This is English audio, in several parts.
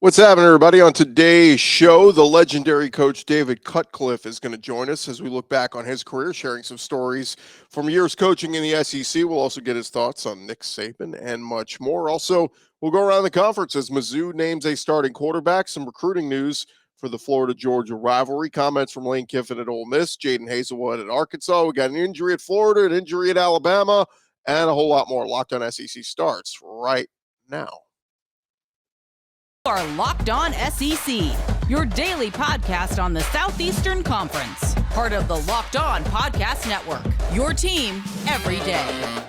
What's happening, everybody? On today's show, the legendary coach David Cutcliffe is going to join us as we look back on his career, sharing some stories from years coaching in the SEC. We'll also get his thoughts on Nick Saban and much more. Also, we'll go around the conference as Mizzou names a starting quarterback, some recruiting news for the Florida-Georgia rivalry, comments from Lane Kiffin at Ole Miss, Jadon Hazelwood at Arkansas. We got an injury at Florida, an injury at Alabama, and a whole lot more. Locked On SEC starts right now. Are Locked On SEC, your daily podcast on the Southeastern Conference. Part of the Locked On Podcast Network, your team every day.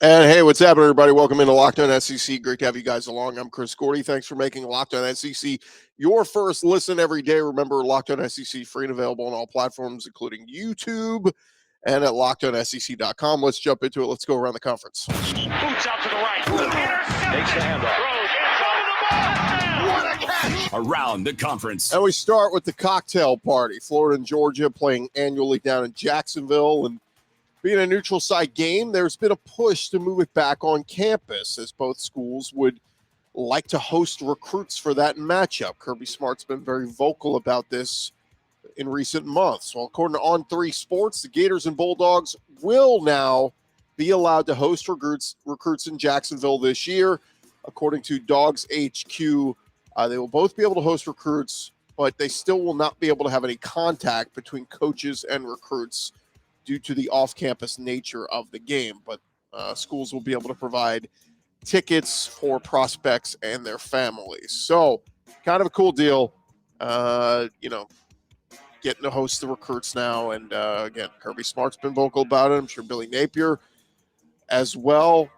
And hey, what's happening, everybody? Welcome into Locked On SEC. Great to have you guys along. I'm Chris Gordy. Thanks for making Locked On SEC your first listen every day. Remember, Locked On SEC free and available on all platforms, including YouTube and at LockedOnSEC.com. Let's jump into it. Let's go around the conference. Boots out to the right. Makes the handoff. What a catch! Around the conference. And we start with the cocktail party. Florida and Georgia playing annually down in Jacksonville. And being a neutral site game, there's been a push to move it back on campus as both schools would like to host recruits for that matchup. Kirby Smart's been very vocal about this in recent months. Well, according to On3 Sports, the Gators and Bulldogs will now be allowed to host recruits in Jacksonville this year. According to Dogs HQ, they will both be able to host recruits, but they still will not be able to have any contact between coaches and recruits due to the off-campus nature of the game. But schools will be able to provide tickets for prospects and their families. So kind of a cool deal, getting to host the recruits now. And again, Kirby Smart's been vocal about it. I'm sure Billy Napier as well.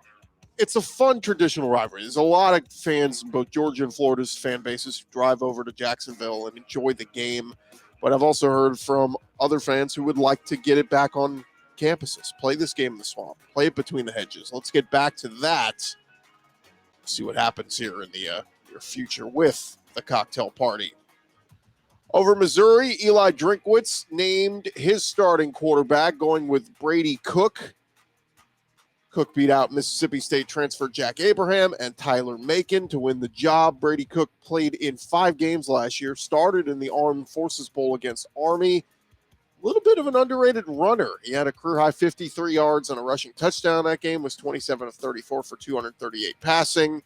It's a fun traditional rivalry. There's a lot of fans, both Georgia and Florida's fan bases, who drive over to Jacksonville and enjoy the game. But I've also heard from other fans who would like to get it back on campuses, play this game in the Swamp, play it between the hedges. Let's get back to that. See what happens here in the near future with the cocktail party. Over Missouri, Eli Drinkwitz named his starting quarterback, going with Brady Cook. Cook beat out Mississippi State transfer Jack Abraham and Tyler Macon to win the job. Brady Cook played in 5 games last year, started in the Armed Forces Bowl against Army. A little bit of an underrated runner. He had a career-high 53 yards and a rushing touchdown that game, was 27 of 34 for 238 passing.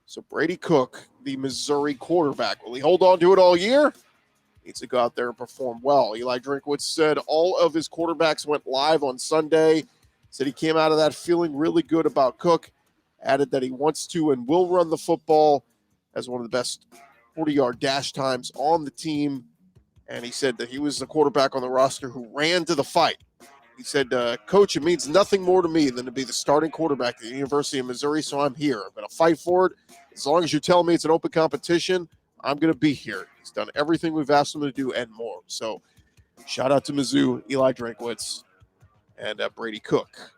So Brady Cook, the Missouri quarterback, will he hold on to it all year? Needs to go out there and perform well. Eli Drinkwitz said all of his quarterbacks went live on Sunday. Said he came out of that feeling really good about Cook, added that he wants to and will run the football as one of the best 40-yard dash times on the team. And he said that he was the quarterback on the roster who ran to the fight. He said, Coach, it means nothing more to me than to be the starting quarterback at the University of Missouri, so I'm here. I'm going to fight for it. As long as you tell me it's an open competition, I'm going to be here. He's done everything we've asked him to do and more. So shout out to Mizzou, Eli Drinkwitz, and Brady Cook.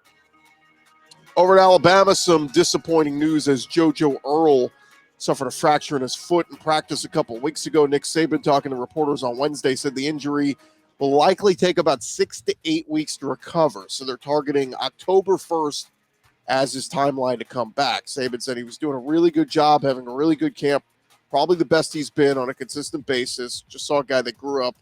Over at Alabama, some disappointing news as Jojo Earl suffered a fracture in his foot in practice a couple weeks ago. Nick Saban, talking to reporters on Wednesday, said the injury will likely take about 6 to 8 weeks to recover. So they're targeting October 1st as his timeline to come back. Saban said he was doing a really good job, having a really good camp, probably the best he's been on a consistent basis. Just saw a guy that grew up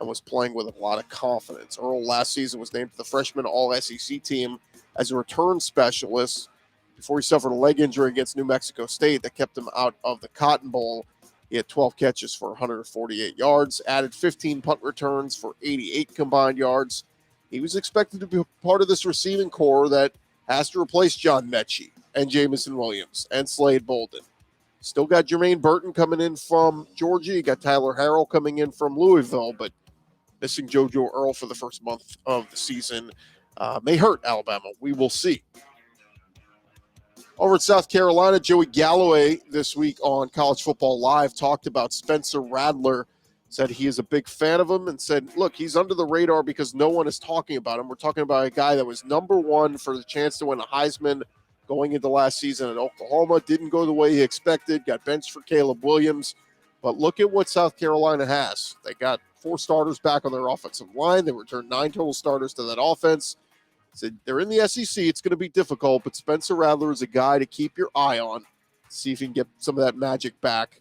and was playing with a lot of confidence. Earl last season was named to the freshman All-SEC team as a return specialist before he suffered a leg injury against New Mexico State that kept him out of the Cotton Bowl. He had 12 catches for 148 yards, added 15 punt returns for 88 combined yards. He was expected to be part of this receiving corps that has to replace John Mechie and Jamison Williams and Slade Bolden. Still got Jermaine Burton coming in from Georgia. You got Tyler Harrell coming in from Louisville, but missing Jojo Earl for the first month of the season may hurt Alabama. We will see. Over at South Carolina, Joey Galloway this week on College Football Live talked about Spencer Radler, said he is a big fan of him, and said, look, he's under the radar because no one is talking about him. We're talking about a guy that was number 1 for the chance to win a Heisman going into last season at Oklahoma. Didn't go the way he expected, got benched for Caleb Williams. But look at what South Carolina has. They got 4 starters back on their offensive line. They returned 9 total starters to that offense. Said they're in the SEC. It's going to be difficult, but Spencer Radler is a guy to keep your eye on. See if you can get some of that magic back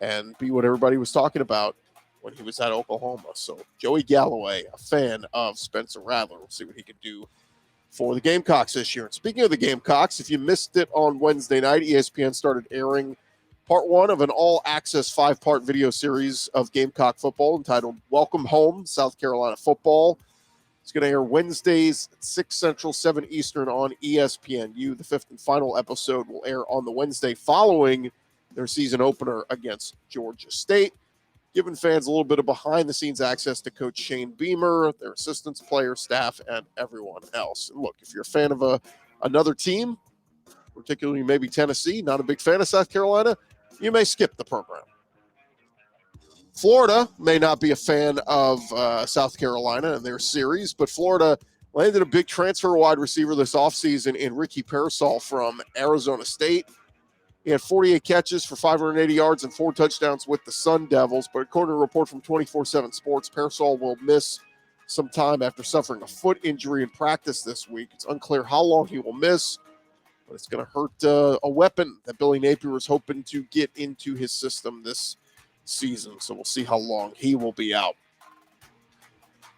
and be what everybody was talking about when he was at Oklahoma. So Joey Galloway, a fan of Spencer Radler. We'll see what he can do for the Gamecocks this year. And speaking of the Gamecocks, if you missed it on Wednesday night, ESPN started airing part 1 of an all-access 5-part video series of Gamecock football entitled Welcome Home, South Carolina Football. It's going to air Wednesdays at 6 Central, 7 Eastern on ESPNU. The 5th and final episode will air on the Wednesday following their season opener against Georgia State, giving fans a little bit of behind-the-scenes access to Coach Shane Beamer, their assistants, players, staff, and everyone else. And look, if you're a fan of another team, particularly maybe Tennessee, not a big fan of South Carolina, you may skip the program. Florida may not be a fan of South Carolina and their series, but Florida landed a big transfer wide receiver this offseason in Ricky Parasol from Arizona State. He had 48 catches for 580 yards and 4 touchdowns with the Sun Devils, but according to a report from 24/7 Sports, Parasol will miss some time after suffering a foot injury in practice this week. It's unclear how long he will miss, but it's going to hurt a weapon that Billy Napier was hoping to get into his system this season. So we'll see how long he will be out.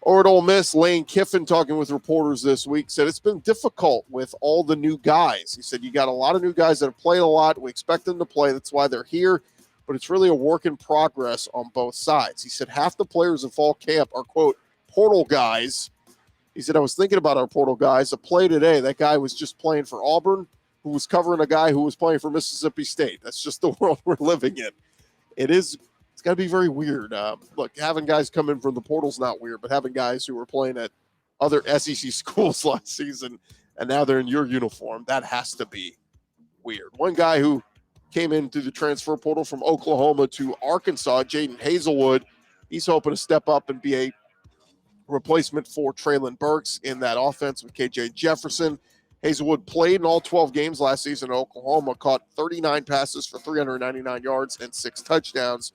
Over at Ole Miss, Lane Kiffin, talking with reporters this week, said it's been difficult with all the new guys. He said you got a lot of new guys that have played a lot. We expect them to play. That's why they're here. But it's really a work in progress on both sides. He said half the players in fall camp are, quote, portal guys. He said, I was thinking about our portal guys. A play today, that guy was just playing for Auburn, who was covering a guy who was playing for Mississippi State. That's just the world we're living in. It's got to be very weird. Look, having guys come in from the portal's not weird, but having guys who were playing at other SEC schools last season and now they're in your uniform, that has to be weird. One guy who came in through the transfer portal from Oklahoma to Arkansas, Jayden Hazelwood, he's hoping to step up and be a replacement for Traylon Burks in that offense with KJ Jefferson. Hazelwood played in all 12 games last season in Oklahoma, caught 39 passes for 399 yards and 6 touchdowns.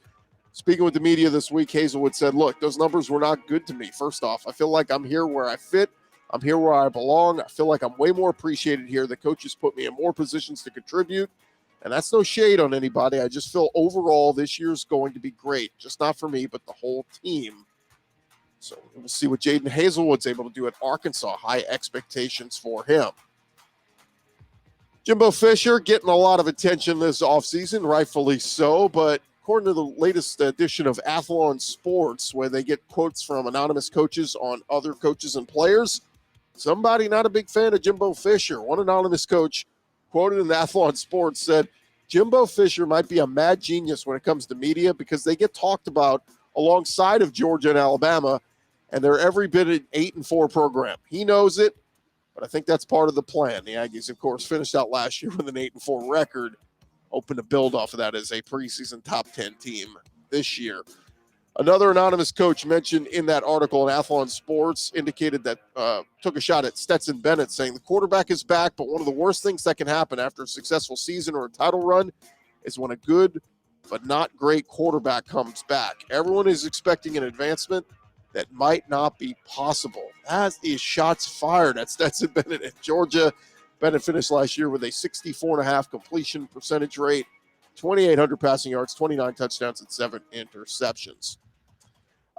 Speaking with the media this week, Hazelwood said, look, those numbers were not good to me. First off, I feel like I'm here where I fit. I'm here where I belong. I feel like I'm way more appreciated here. The coaches put me in more positions to contribute, and that's no shade on anybody. I just feel overall this year's going to be great, just not for me, but the whole team. So we'll see what Jadon Hazelwood's able to do at Arkansas. High expectations for him. Jimbo Fisher getting a lot of attention this offseason, rightfully so, but according to the latest edition of Athlon Sports, where they get quotes from anonymous coaches on other coaches and players, somebody not a big fan of Jimbo Fisher. One anonymous coach quoted in Athlon Sports said, Jimbo Fisher might be a mad genius when it comes to media because they get talked about alongside of Georgia and Alabama, and they're every bit an 8-4 program. He knows it, but I think that's part of the plan. The Aggies, of course, finished out last year with an 8-4 record. Hoping to build off of that as a preseason top 10 team this year. Another anonymous coach mentioned in that article in Athlon Sports indicated that took a shot at Stetson Bennett, saying the quarterback is back, but one of the worst things that can happen after a successful season or a title run is when a good but not great quarterback comes back. Everyone is expecting an advancement that might not be possible. That is shots fired at Stetson Bennett at Georgia. Bennett finished last year with a 64.5 completion percentage rate, 2,800 passing yards, 29 touchdowns, and 7 interceptions.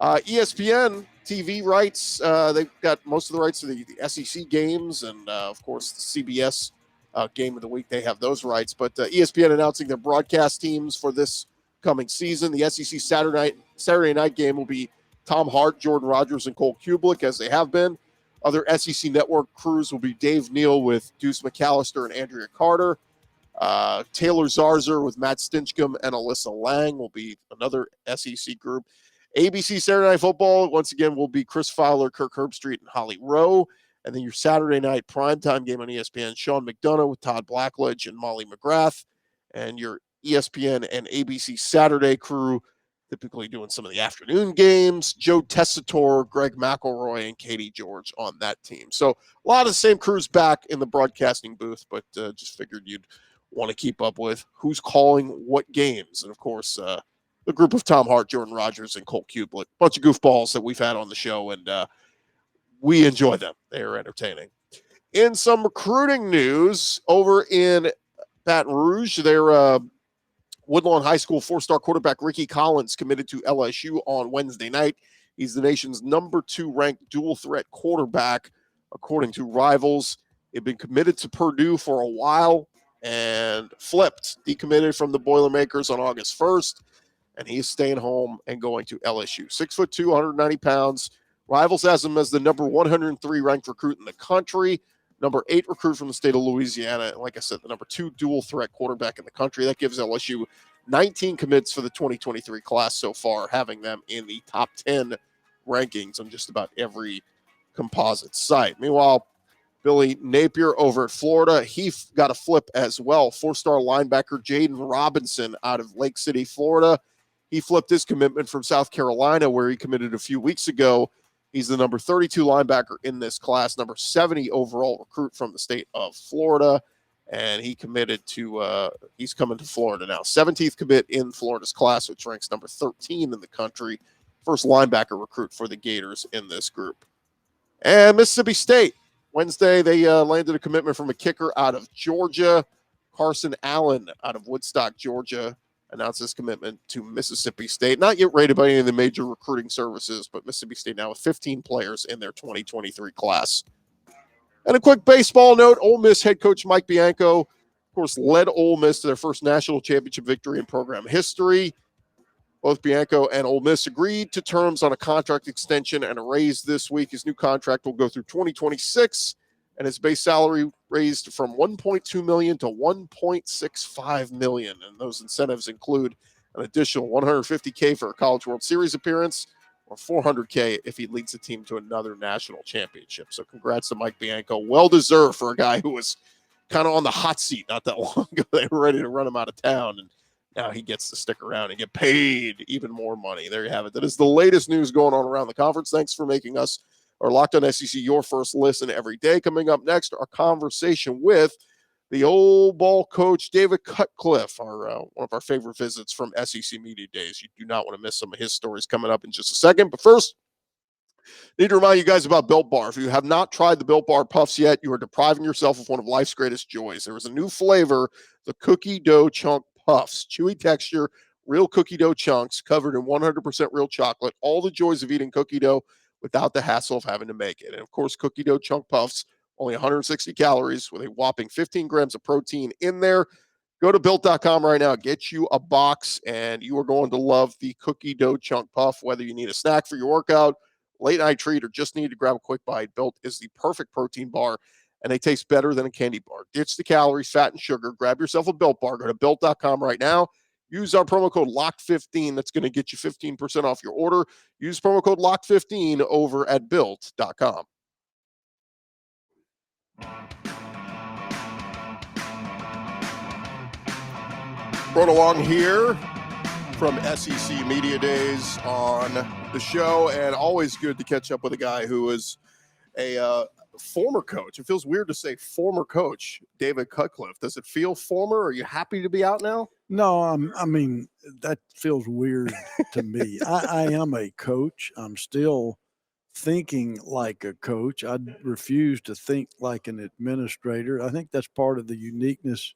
ESPN TV rights, they've got most of the rights to the SEC games and, of course, the CBS game of the week. They have those rights. But ESPN announcing their broadcast teams for this coming season. The SEC Saturday night game will be Tom Hart, Jordan Rodgers, and Cole Kubelik, as they have been. Other SEC network crews will be Dave Neal with Deuce McAllister and Andrea Carter. Taylor Zarzer with Matt Stinchcomb and Alyssa Lang will be another SEC group. ABC Saturday Night Football, once again, will be Chris Fowler, Kirk Herbstreit, and Holly Rowe. And then your Saturday night primetime game on ESPN, Sean McDonough with Todd Blackledge and Molly McGrath. And your ESPN and ABC Saturday crew, typically doing some of the afternoon games. Joe Tessitore, Greg McElroy, and Katie George on that team. So a lot of the same crews back in the broadcasting booth, but just figured you'd want to keep up with who's calling what games. And, of course, the group of Tom Hart, Jordan Rogers, and Colt Kublik. Bunch of goofballs that we've had on the show, and we enjoy them. They are entertaining. In some recruiting news, over in Baton Rouge, their Woodlawn High School four-star quarterback Ricky Collins committed to LSU on Wednesday night. He's the nation's number 2 ranked dual-threat quarterback, according to Rivals. He'd been committed to Purdue for a while and decommitted from the Boilermakers on August 1st, and he's staying home and going to LSU. 6'2", 190 pounds. Rivals has him as the number 103 ranked recruit in the country, number 8 recruit from the state of Louisiana, and like I said, the number 2 dual-threat quarterback in the country. That gives LSU 19 commits for the 2023 class so far, having them in the top 10 rankings on just about every composite site. Meanwhile, Billy Napier over at Florida, he got a flip as well. 4-star linebacker Jaden Robinson out of Lake City, Florida. He flipped his commitment from South Carolina, where he committed a few weeks ago. He's the number 32 linebacker in this class, number 70 overall recruit from the state of Florida, and he committed to he's coming to Florida now. 17th commit in Florida's class, which ranks number 13 in the country. First linebacker recruit for the Gators in this group. And Mississippi State, Wednesday, they landed a commitment from a kicker out of Georgia. Carson Allen out of Woodstock, Georgia, announced his commitment to Mississippi State. Not yet rated by any of the major recruiting services, but Mississippi State now with 15 players in their 2023 class. And a quick baseball note, Ole Miss head coach Mike Bianco, of course, led Ole Miss to their first national championship victory in program history. Both Bianco and Ole Miss agreed to terms on a contract extension and a raise this week. His new contract will go through 2026, and his base salary raised from $1.2 million to $1.65 million. And those incentives include an additional $150K for a College World Series appearance or $400K if he leads the team to another national championship. So congrats to Mike Bianco. Well-deserved for a guy who was kind of on the hot seat not that long ago. They were ready to run him out of town, and now he gets to stick around and get paid even more money. There you have it. That is the latest news going on around the conference. Thanks for making us our Locked On SEC your first listen every day. Coming up next, our conversation with the old ball coach, David Cutcliffe, one of our favorite visits from SEC Media Days. You do not want to miss some of his stories coming up in just a second. But first, need to remind you guys about Built Bar. If you have not tried the Built Bar Puffs yet, you are depriving yourself of one of life's greatest joys. There is a new flavor, the Cookie Dough Chunk Puffs. Chewy texture, real cookie dough chunks covered in 100% real chocolate. All the joys of eating cookie dough without the hassle of having to make it. And, of course, Cookie Dough Chunk Puffs, only 160 calories with a whopping 15 grams of protein in there. Go to Built.com right now. Get you a box, and you are going to love the Cookie Dough Chunk Puff. Whether you need a snack for your workout, late-night treat, or just need to grab a quick bite, Built is the perfect protein bar, and they taste better than a candy bar. Ditch the calories, fat, and sugar. Grab yourself a Built Bar. Go to Built.com right now. Use our promo code LOCK15. That's going to get you 15% off your order. Use promo code LOCK15 over at Built.com. Brought along here from SEC Media Days on the show, and always good to catch up with a guy who is a former coach. It feels weird to say former coach, David Cutcliffe. Does it feel former? Are you happy to be out now? No, I mean, that feels weird to me. I am a coach. I'm still thinking like a coach. I refuse to think like an administrator. I think that's part of the uniqueness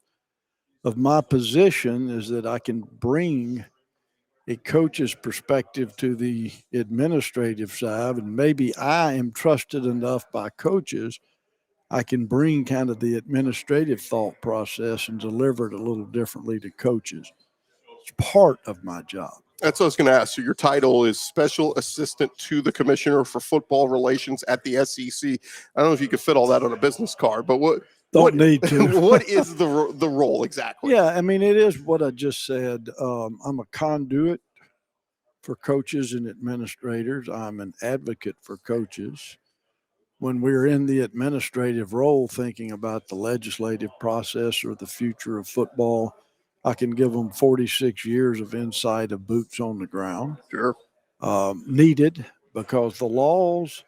of my position, is that I can bring a coach's perspective to the administrative side, and maybe I am trusted enough by coaches, I can bring kind of the administrative thought process and deliver it a little differently to coaches. It's part of my job. That's what I was going to ask you. Your title is Special Assistant to the Commissioner for Football Relations at the SEC. I don't know if you could fit all that on a business card, but what need to. What is the role exactly? Yeah, I mean, it is what I just said. I'm a conduit for coaches and administrators. I'm an advocate for coaches. When we're in the administrative role, thinking about the legislative process or the future of football, I can give them 46 years of insight of boots on the ground. Sure. Needed because the laws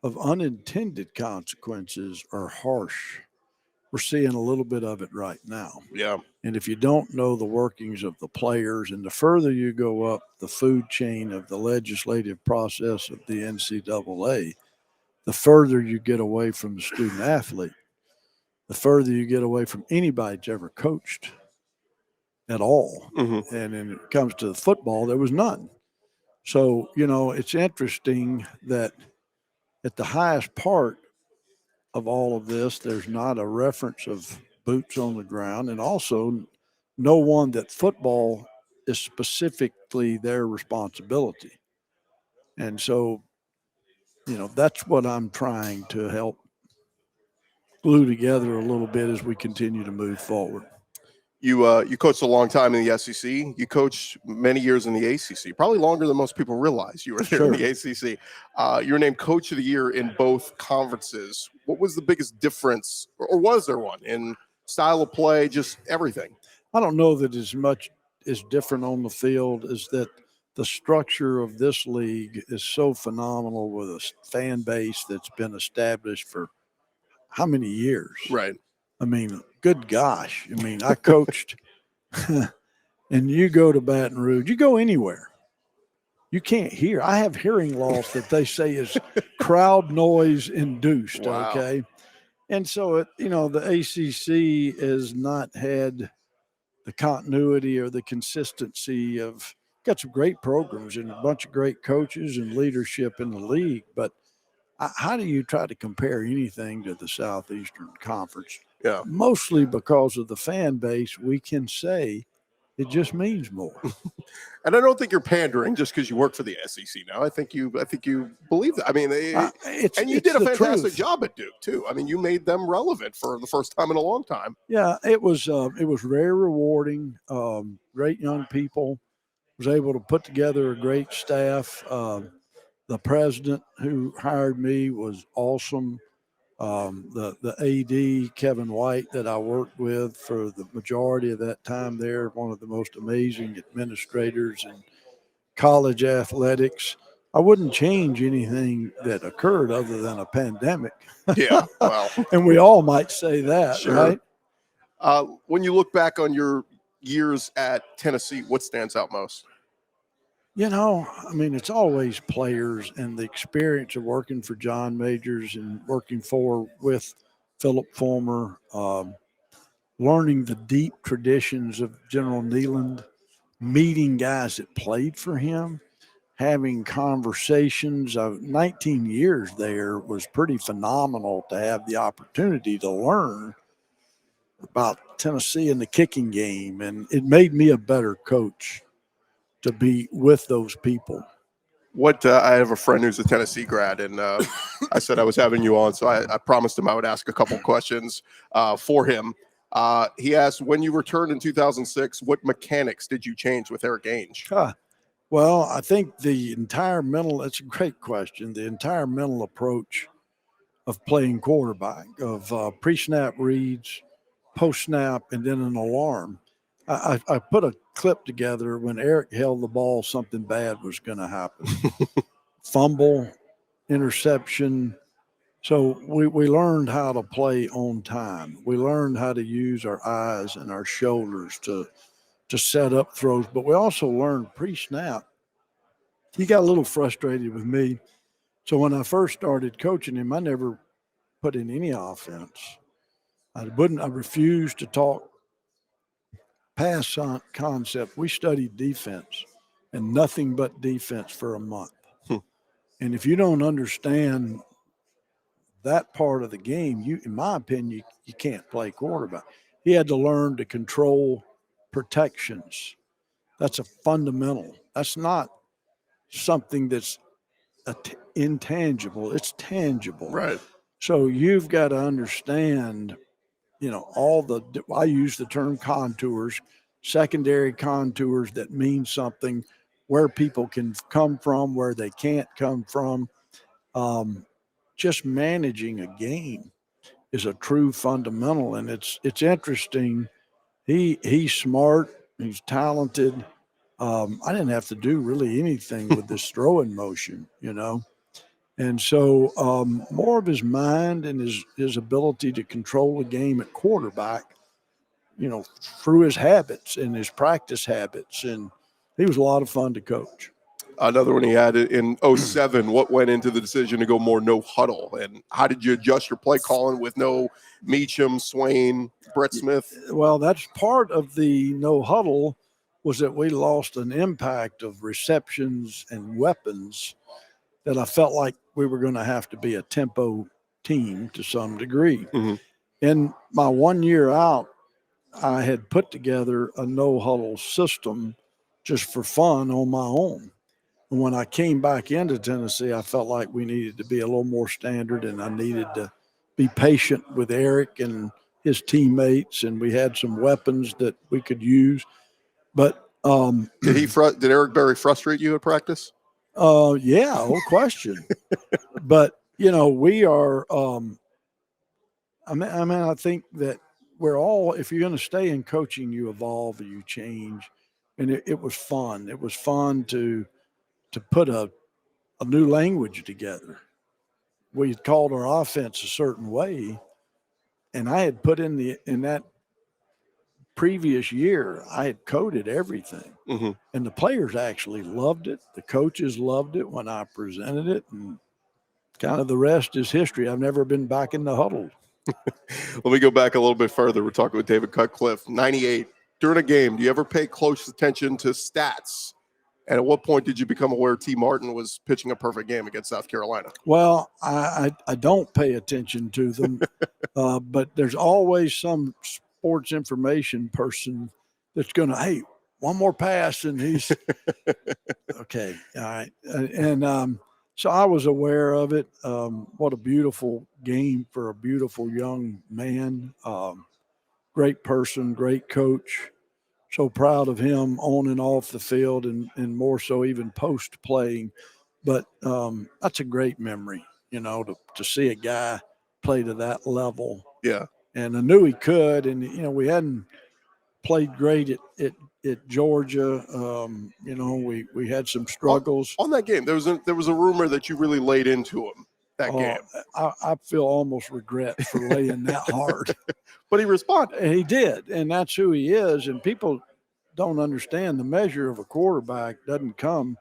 of unintended consequences are harsh. We're seeing a little bit of it right now. Yeah. And if you don't know the workings of the players, and the further you go up the food chain of the legislative process of the NCAA, the further you get away from the student athlete, the further you get away from anybody that's ever coached at all. Mm-hmm. And when it comes to the football, there was none. So, it's interesting that at the highest part of all of this, there's not a reference of boots on the ground, and also no one that football is specifically their responsibility. And so, that's what I'm trying to help glue together a little bit as we continue to move forward. You coached a long time in the SEC. You coached many years in the ACC, probably longer than most people realize you were there in the ACC. You were named Coach of the Year in both conferences. What was the biggest difference, or was there one, in style of play, just everything? I don't know that as much is different on the field as that the structure of this league is so phenomenal with a fan base that's been established for how many years? Right. I mean, good gosh. I mean, I coached, and you go to Baton Rouge, you go anywhere, you can't hear. I have hearing loss that they say is crowd noise induced. Wow. Okay. And so, the ACC has not had the continuity or the consistency of, got some great programs and a bunch of great coaches and leadership in the league. But how do you try to compare anything to the Southeastern Conference? Yeah. Mostly because of the fan base, we can say it just means more. And I don't think you're pandering just because you work for the SEC now. I think you believe that. I mean, you did a fantastic job at Duke too. I mean, you made them relevant for the first time in a long time. Yeah, it was very rewarding. Great young people. Was able to put together a great staff. The president who hired me was awesome. The AD, Kevin White, that I worked with for the majority of that time there, one of the most amazing administrators in college athletics. I wouldn't change anything that occurred other than a pandemic. Yeah, well. And we all might say that, sure. Right? When you look back on your years at Tennessee, what stands out most? I mean, it's always players and the experience of working for John Majors and working with Philip Fulmer, learning the deep traditions of General Neyland, meeting guys that played for him, having conversations. 19 years there was pretty phenomenal to have the opportunity to learn about Tennessee and the kicking game, and it made me a better coach to be with those people. I have a friend who's a Tennessee grad, and I said I was having you on, so I promised him I would ask a couple questions for him. He asked, when you returned in 2006, what mechanics did you change with Eric Ainge? Well, I think the entire that's a great question. The entire mental approach of playing quarterback, of pre-snap reads, post-snap, and then an alarm. I put a clip together when Eric held the ball, something bad was going to happen. Fumble, interception. So we learned how to play on time. We learned how to use our eyes and our shoulders to set up throws, but we also learned pre-snap. He got a little frustrated with me. So when I first started coaching him, I never put in any offense. I refused to talk pass concept. We studied defense and nothing but defense for a month. And if you don't understand that part of the game, in my opinion, you can't play quarterback. He had to learn to control protections. That's a fundamental. That's not something that's intangible. It's tangible. Right. So you've got to understand, I use the term contours, secondary contours that mean something, where people can come from, where they can't come from. Just managing a game is a true fundamental. And it's interesting He's smart. He's talented. I didn't have to do really anything with this throwing motion, And so more of his mind and his ability to control the game at quarterback, through his habits and his practice habits. And he was a lot of fun to coach. Another one he had in 07. What went into the decision to go more no huddle? And how did you adjust your play calling with no Meacham, Swain, Brett Smith? Well, that's part of the no huddle was that we lost an impact of receptions and weapons that I felt like we were going to have to be a tempo team to some degree. Mm-hmm. In my 1 year out, I had put together a no huddle system just for fun on my own. And when I came back into Tennessee, I felt like we needed to be a little more standard, and I needed to be patient with Eric and his teammates, and we had some weapons that we could use. But did Eric Berry frustrate you at practice? Yeah, no question. But we are. I think that we're all. If you're going to stay in coaching, you evolve, you change, and it was fun. It was fun to put a new language together. We had called our offense a certain way, and I had put in that previous year, I had coded everything. Mm-hmm. And the players actually loved it. The coaches loved it when I presented it, and kind of the rest is history. I've never been back in the huddle. Let me go back a little bit further. We're talking with David Cutcliffe, 98. During a game, do you ever pay close attention to stats? And at what point did you become aware T. Martin was pitching a perfect game against South Carolina? Well, I don't pay attention to them, but there's always some sports information person that's going to, hey, one more pass, and he's okay. All right. And so I was aware of it. What a beautiful game for a beautiful young man. Great person, great coach. So proud of him on and off the field, and more so even post playing. But that's a great memory, to see a guy play to that level. Yeah. And I knew he could. And, we hadn't played great at Georgia. We had some struggles. On that game, there was a rumor that you really laid into him that game. I feel almost regret for laying that hard. But he responded. He did, and that's who he is. And people don't understand the measure of a quarterback doesn't come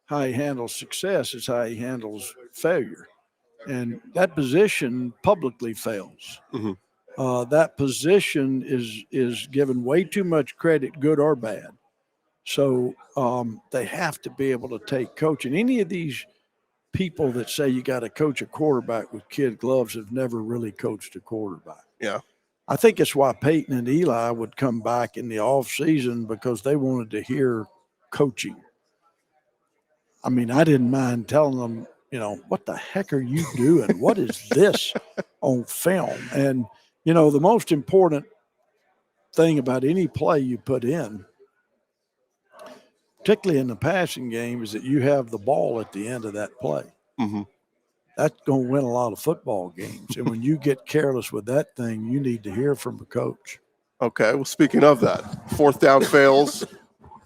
how he handles success. It's how he handles failure. And that position publicly fails. Mm-hmm. That position is given way too much credit, good or bad. So they have to be able to take coaching. Any of these people that say you got to coach a quarterback with kid gloves have never really coached a quarterback. Yeah. I think it's why Peyton and Eli would come back in the off season, because they wanted to hear coaching. I mean, I didn't mind telling them, what the heck are you doing? What is this on film? And, the most important thing about any play you put in, particularly in the passing game, is that you have the ball at the end of that play. Mm-hmm. That's going to win a lot of football games. And when you get careless with that thing, you need to hear from a coach. Okay. Well, speaking of that, fourth down fails.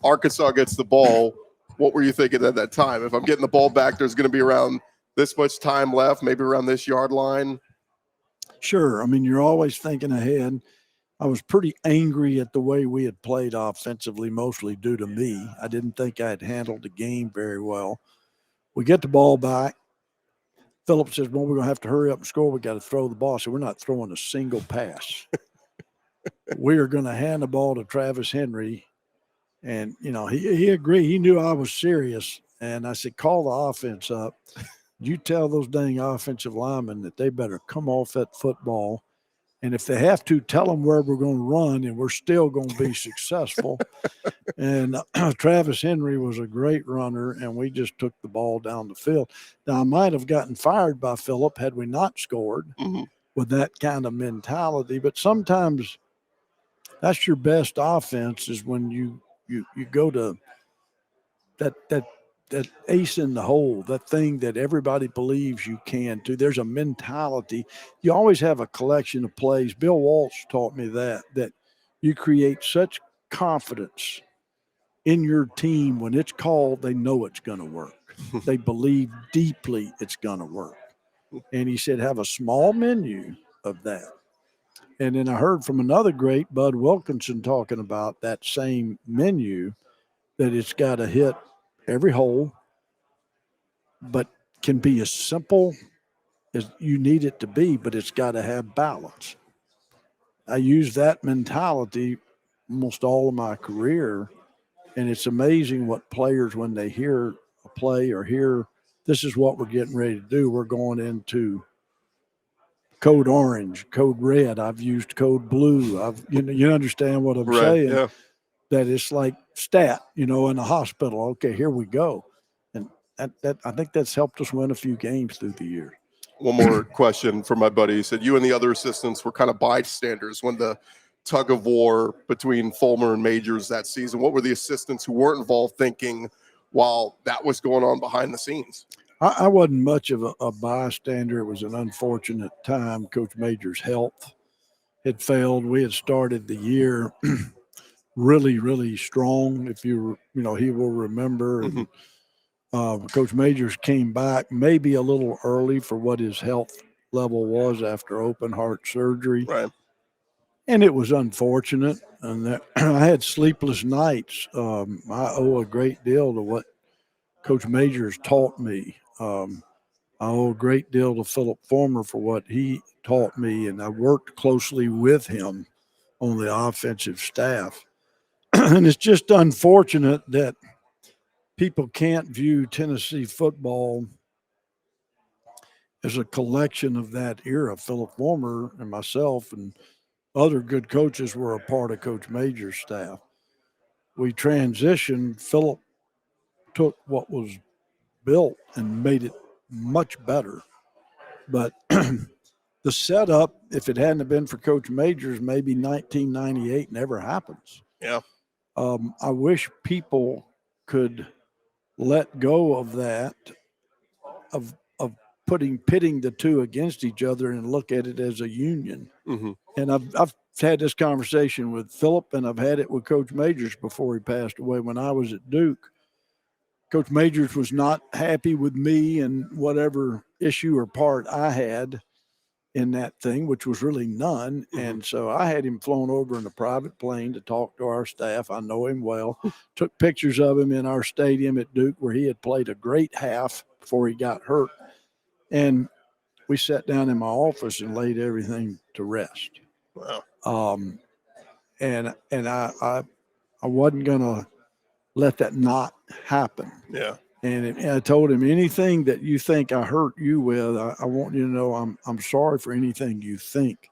Arkansas gets the ball. What were you thinking at that time? If I'm getting the ball back, there's going to be around this much time left, maybe around this yard line. Sure. I mean, you're always thinking ahead. I was pretty angry at the way we had played offensively, mostly due to me. I didn't think I had handled the game very well. We get the ball back. Phillips says, well, we're going to have to hurry up and score. We got to throw the ball. So we're not throwing a single pass. We are going to hand the ball to Travis Henry. And, he agreed. He knew I was serious. And I said, call the offense up. You tell those dang offensive linemen that they better come off that football. And if they have to, tell them where we're going to run, and we're still going to be successful. And Travis Henry was a great runner, and we just took the ball down the field. Now, I might have gotten fired by Phillip had we not scored with that kind of mentality. But sometimes that's your best offense, is when you go to that ace in the hole, that thing that everybody believes you can do. There's a mentality. You always have a collection of plays. Bill Walsh taught me that you create such confidence in your team when it's called, they know it's going to work. They believe deeply it's going to work. And he said, have a small menu of that. And then I heard from another great, Bud Wilkinson, talking about that same menu, that it's got to hit every hole, but can be as simple as you need it to be, but it's got to have balance. I use that mentality almost all of my career, and it's amazing what players, when they hear a play or hear this is what we're getting ready to do, we're going into code orange, code red. I've used code blue. You understand what I'm saying? Yeah. That it's like stat, in a hospital. Okay, here we go. And that I think that's helped us win a few games through the years. One more question from my buddy. He said, you and the other assistants were kind of bystanders when the tug of war between Fulmer and Majors that season. What were the assistants who weren't involved thinking while that was going on behind the scenes? I wasn't much of a bystander. It was an unfortunate time. Coach Majors' health had failed. We had started the year really, really strong. If he will remember. And, Coach Majors came back maybe a little early for what his health level was after open heart surgery. Right. And it was unfortunate. And I had sleepless nights. I owe a great deal to what Coach Majors taught me. I owe a great deal to Philip Fulmer for what he taught me. And I worked closely with him on the offensive staff. And it's just unfortunate that people can't view Tennessee football as a collection of that era. Philip Fulmer and myself and other good coaches were a part of Coach Major's staff. We transitioned. Philip took what was built and made it much better. But the setup, if it hadn't been for Coach Majors, maybe 1998 never happens. Yeah. I wish people could let go of that, of pitting the two against each other and look at it as a union. Mm-hmm. And I've had this conversation with Philip, and I've had it with Coach Majors before he passed away. When I was at Duke, Coach Majors was not happy with me and whatever issue or part I had in that thing, which was really none. Mm-hmm. And so I had him flown over in a private plane to talk to our staff. I know him well. Took pictures of him in our stadium at Duke where he had played a great half before he got hurt. And we sat down in my office and laid everything to rest. Wow. And I wasn't going to let that not happen. Yeah. And I told him, anything that you think I hurt you with, I want you to know I'm sorry for anything you think.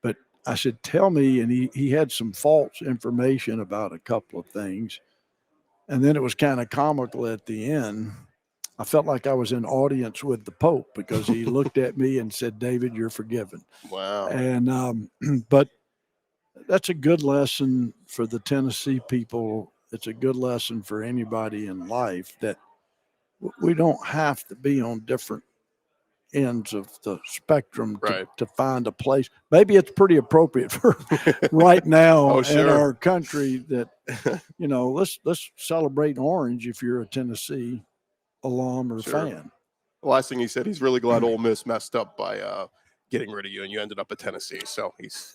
But I said, tell me. And he had some false information about a couple of things. And then it was kind of comical at the end. I felt like I was in audience with the Pope because he looked at me and said, David, you're forgiven. Wow. And but that's a good lesson for the Tennessee people. It's a good lesson for anybody in life that we don't have to be on different ends of the spectrum to find a place. Maybe it's pretty appropriate for right now in our country that, let's celebrate orange if you're a Tennessee alum or fan. The last thing he said, he's really glad Ole Miss messed up by getting rid of you and you ended up at Tennessee. So he's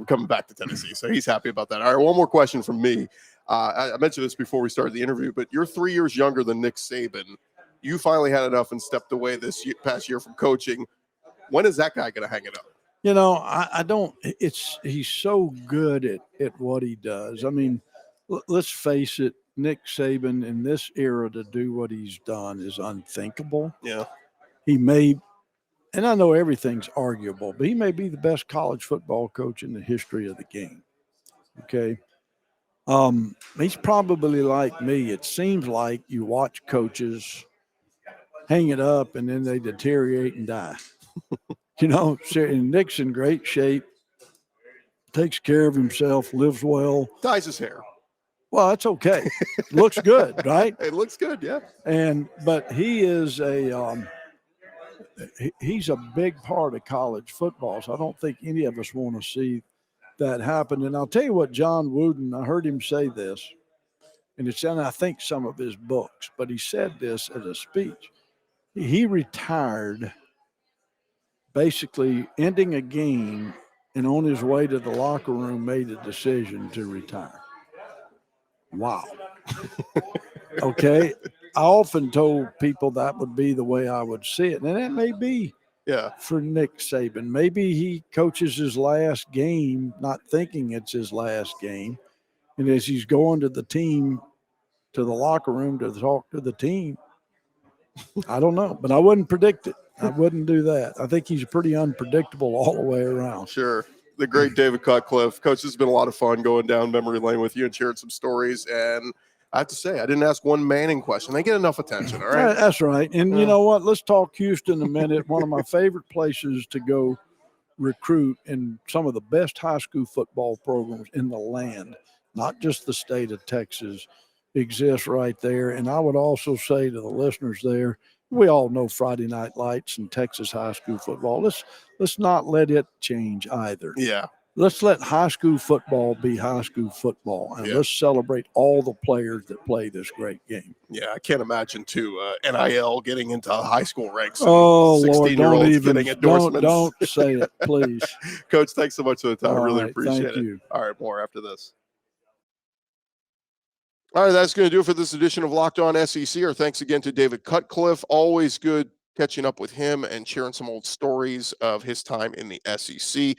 coming back to Tennessee. So he's happy about that. All right, one more question from me. I mentioned this before we started the interview, but you're 3 years younger than Nick Saban. You finally had enough and stepped away this past year from coaching. When is that guy going to hang it up? I don't. He's so good at what he does. I mean, let's face it. Nick Saban in this era to do what he's done is unthinkable. Yeah. He may, and I know everything's arguable, but he may be the best college football coach in the history of the game. Okay. He's probably like me. It seems like you watch coaches hang it up and then they deteriorate and die. And Nick's in great shape, takes care of himself, lives well. Dyes his hair. Well, that's okay. Looks good, right? It looks good, yeah. But he is he's a big part of college football. So I don't think any of us want to see that happened. And I'll tell you what, John Wooden, I heard him say this, and it's in, I think, some of his books, but he said this at a speech. He retired basically ending a game, and on his way to the locker room made a decision to retire. Wow. Okay. I often told people that would be the way I would see it. And it may be for Nick Saban. Maybe he coaches his last game, not thinking it's his last game. And as he's going to the team, to the locker room to talk to the team, I don't know. But I wouldn't predict it. I wouldn't do that. I think he's pretty unpredictable all the way around. Sure. The great David Cutcliffe. Coach, this has been a lot of fun going down memory lane with you and sharing some stories. And I have to say, I didn't ask one Manning question. They get enough attention, all right? That's right. And you know what? Let's talk Houston a minute. One of my favorite places to go recruit, and some of the best high school football programs in the land, not just the state of Texas, exists right there. And I would also say to the listeners there, we all know Friday Night Lights and Texas high school football. Let's not let it change either. Yeah. Let's let high school football be high school football, and let's celebrate all the players that play this great game. Yeah, I can't imagine, too, NIL getting into high school ranks. Oh, Lord, don't even getting endorsements. Don't say it, please. Coach, thanks so much for the time. I really appreciate thank it. You. All right, more after this. All right, that's going to do it for this edition of Locked On SEC. Our thanks again to David Cutcliffe. Always good catching up with him and sharing some old stories of his time in the SEC.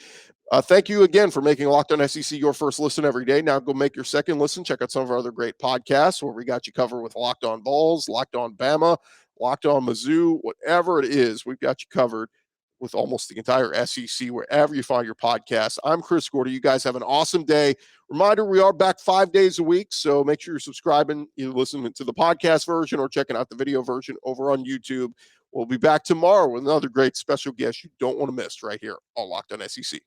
Thank you again for making Locked On SEC your first listen every day. Now go make your second listen. Check out some of our other great podcasts where we got you covered with Locked On Balls, Locked On Bama, Locked On Mizzou, whatever it is, we've got you covered with almost the entire SEC wherever you find your podcasts. I'm Chris Gordy. You guys have an awesome day. Reminder, we are back 5 days a week, so make sure you're subscribing, either listening to the podcast version or checking out the video version over on YouTube. We'll be back tomorrow with another great special guest you don't want to miss right here on Locked On SEC.